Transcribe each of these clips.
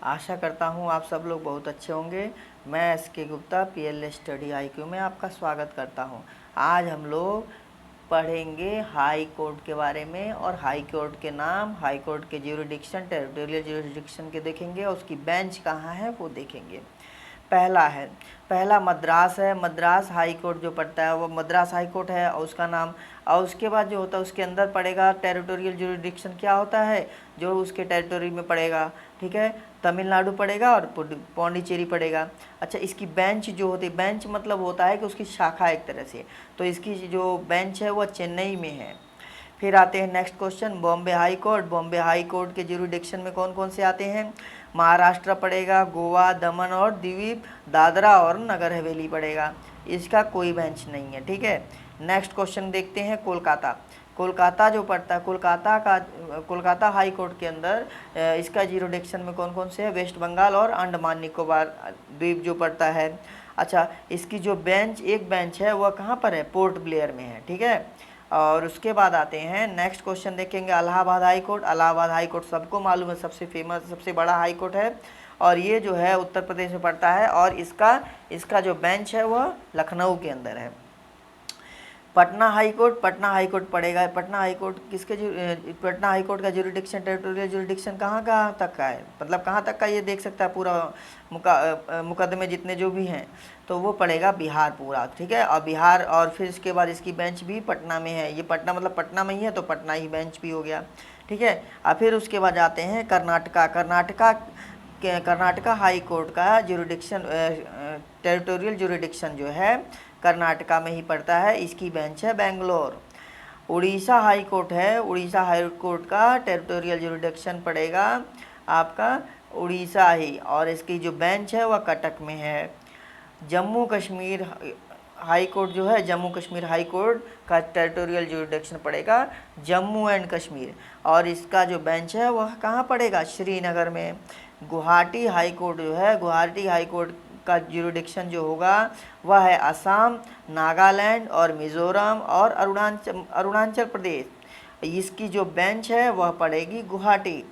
आशा करता हूँ आप सब लोग बहुत अच्छे होंगे। मैं SK. Gupta PL study IQ में आपका स्वागत करता हूँ। आज हम लोग पढ़ेंगे हाई कोर्ट के बारे में और हाई कोर्ट के नाम, हाई कोर्ट के ज्यूरिडिक्शन, टेरिटोरियल ज्यूरिडिक्शन के देखेंगे और उसकी बेंच कहाँ है वो देखेंगे। पहला मद्रास है। मद्रास हाई कोर्ट जो पड़ता है वो मद्रास हाई कोर्ट है और उसका नाम। और उसके बाद जो होता है उसके अंदर पड़ेगा टेरिटोरियल ज्यूरिडिक्शन क्या होता है, जो उसके टेरिटोरी में पड़ेगा। ठीक है, तमिलनाडु पड़ेगा और पौंडीचेरी पड़ेगा। अच्छा, इसकी बेंच जो होती है, बेंच मतलब होता है कि उसकी शाखा एक तरह से, तो इसकी जो बेंच है वो चेन्नई में है। फिर आते हैं next question, Bombay high court. Bombay high court के ज्यूरिडिक्शन में कौन कौन से आते हैं? महाराष्ट्र पड़ेगा, गोवा, दमन और दीव, दादरा और नगर हवेली पड़ेगा। इसका कोई बेंच नहीं है। ठीक है, नेक्स्ट क्वेश्चन देखते हैं, कोलकाता। कोलकाता जो पड़ता है, कोलकाता हाई कोर्ट के अंदर इसका ज्यूरिडिक्शन में कौन कौन से है? वेस्ट बंगाल और अंडमान निकोबार द्वीप जो पड़ता है। अच्छा, इसकी जो बेंच, एक बेंच है वह कहाँ पर है? पोर्ट ब्लेयर में है। ठीक है, और उसके बाद आते हैं नेक्स्ट क्वेश्चन देखेंगे, Allahabad high court. Allahabad high court सबको मालूम है, सबसे फेमस, सबसे बड़ा हाई कोर्ट है और ये जो है उत्तर प्रदेश में पड़ता है और इसका जो बेंच है वह लखनऊ के अंदर है। Patna high court. Patna high court पड़ेगा, Patna high court Patna high court का ज्यूरिडिक्शन, टेरिटोरियल ज्यूरिडिक्शन कहाँ तक का है, मतलब कहाँ तक का, ये देख सकता है पूरा मुकदमे जितने जो भी हैं, तो वो पड़ेगा बिहार पूरा। ठीक है, और बिहार, और फिर इसके बाद इसकी बेंच भी पटना में है। ये पटना मतलब पटना में ही है तो पटना ही बेंच भी हो गया। ठीक है, और फिर उसके बाद जाते हैं कर्नाटका। कर्नाटका हाई कोर्ट का ज्यूरिडिक्शन, टेरिटोरियल ज्यूरिडिक्शन जो है कर्नाटका में ही पड़ता है। इसकी बेंच है बेंगलोर। उड़ीसा हाई कोर्ट है। उड़ीसा हाई कोर्ट का टेरिटोरियल ज्यूरिडिक्शन पड़ेगा आपका उड़ीसा ही और इसकी जो बेंच है वह कटक में है। जम्मू कश्मीर हाई कोर्ट जो है, जम्मू कश्मीर हाई कोर्ट का टेरिटोरियल ज्यूरिडिक्शन पड़ेगा जम्मू एंड कश्मीर और इसका जो बेंच है वह कहाँ पड़ेगा? श्रीनगर में। गुवाहाटी हाई कोर्ट जो है, गुवाहाटी हाई कोर्ट का ज्यूरिडिक्शन जो होगा वह है असम, नागालैंड और मिज़ोरम और अरुणाचल प्रदेश। इसकी जो बेंच है वह पड़ेगी गुवाहाटी।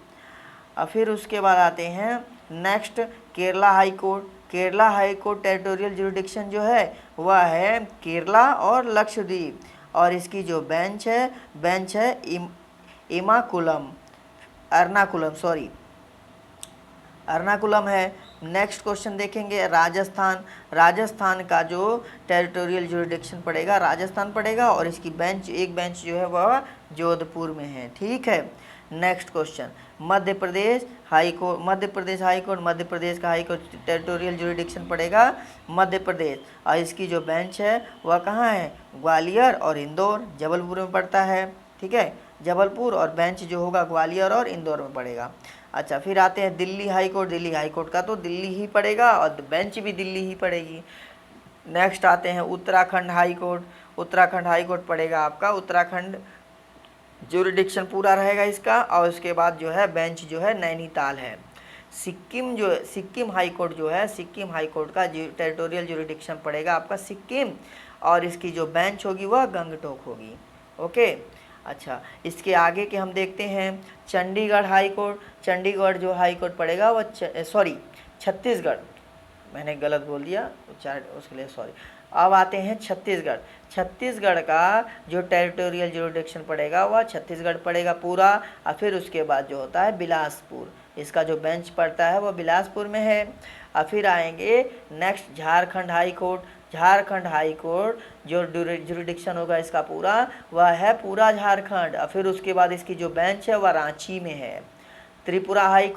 और फिर उसके बाद आते हैं next, Kerala high court. Kerala high court territorial jurisdiction जो है वह है केरला और लक्षद्वीप और इसकी जो बेंच है एर्नाकुलम है। नेक्स्ट क्वेश्चन देखेंगे, राजस्थान। राजस्थान का जो टेरिटोरियल ज्यूरिडिक्शन पड़ेगा राजस्थान पड़ेगा और इसकी बेंच, एक बेंच जो है वह जोधपुर में है। ठीक है, next question, Madhya Pradesh high court. Madhya Pradesh का हाई कोर्ट टेरिटोरियल ज्यूरिडिक्शन पड़ेगा मध्य प्रदेश और इसकी जो बेंच है वह कहाँ है? ग्वालियर और इंदौर, जबलपुर में पड़ता है। ठीक है, जबलपुर, और बेंच जो होगा ग्वालियर और इंदौर में पड़ेगा। अच्छा, फिर आते हैं Delhi high court. Delhi high court का तो दिल्ली ही पड़ेगा और बेंच भी दिल्ली ही पड़ेगी। नेक्स्ट आते हैं Uttarakhand high court. Uttarakhand high court पड़ेगा आपका उत्तराखंड, ज्यूरिडिक्शन पूरा रहेगा इसका और उसके बाद जो है बेंच जो है नैनीताल है। सिक्किम हाई कोर्ट जो है, सिक्किम हाई कोर्ट का टेरिटोरियल ज्यूरिडिक्शन पड़ेगा आपका सिक्किम और इसकी जो बेंच होगी वह गंगटोक होगी। ओके, अच्छा, इसके आगे के हम देखते हैं चंडीगढ़ हाई कोर्ट। चंडीगढ़ जो हाई कोर्ट पड़ेगा वह छत्तीसगढ़, मैंने गलत बोल दिया उसके लिए सॉरी। अब आते हैं छत्तीसगढ़। छत्तीसगढ़ का जो टेरिटोरियल ज्यूरिडिक्शन पड़ेगा वह छत्तीसगढ़ पड़ेगा पूरा और फिर उसके बाद जो होता है बिलासपुर, इसका जो बेंच पड़ता है वह बिलासपुर में है। और फिर आएंगे next Jharkhand high court. Jharkhand high court जो ज्यूरिडिक्शन होगा इसका पूरा वह है पूरा झारखंड और फिर उसके बाद इसकी जो बेंच है वह रांची में है। त्रिपुरा हाई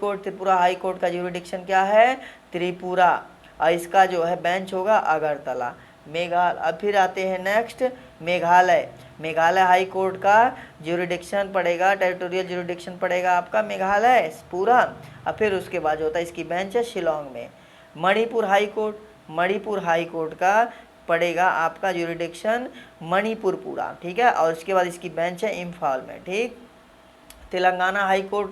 कोर्ट का ज्यूरिडिक्शन क्या है? त्रिपुरा और इसका जो है बेंच होगा अगरतला, मेघालय। अब फिर आते हैं next Meghalaya. Meghalaya high court का ज्यूरिडिक्शन पड़ेगा, टेरिटोरियल ज्यूरिडिक्शन पड़ेगा आपका मेघालय पूरा और फिर उसके बाद जो होता है इसकी बेंच है शिलोंग में। मणिपुर हाई कोर्ट का पड़ेगा आपका ज्यूरिडिक्शन मणिपुर पूरा। ठीक है, और उसके बाद इसकी बेंच है इम्फाल में। ठीक, तेलंगाना हाई कोर्ट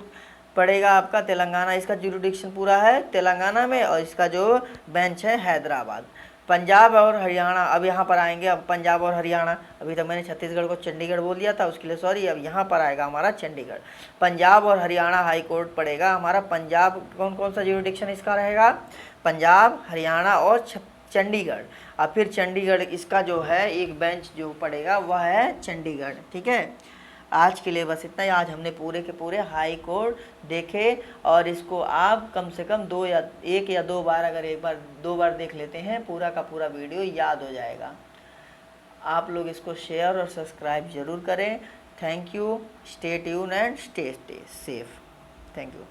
पड़ेगा आपका, तेलंगाना, इसका ज्यूरिडिक्शन पूरा है तेलंगाना में और इसका जो बेंच है हैदराबाद। पंजाब और हरियाणा, अब यहाँ पर आएंगे। अब पंजाब और हरियाणा, अभी तक मैंने छत्तीसगढ़ को चंडीगढ़ बोल दिया था, उसके लिए सॉरी। अब यहाँ पर आएगा हमारा चंडीगढ़। पंजाब और हरियाणा हाई कोर्ट पड़ेगा हमारा। पंजाब कौन कौन सा ज्यूरिडिक्शन इसका रहेगा? पंजाब, हरियाणा और चंडीगढ़। अब फिर चंडीगढ़ इसका जो है एक बेंच जो पड़ेगा वह है चंडीगढ़। ठीक है, आज के लिए बस इतना ही। आज हमने पूरे के पूरे हाई कोर्ट देखे, और इसको आप कम से कम एक या दो बार, अगर एक बार दो बार देख लेते हैं, पूरा का पूरा वीडियो याद हो जाएगा। आप लोग इसको शेयर और सब्सक्राइब ज़रूर करें। Thank you, stay tune and stay safe. Thank you.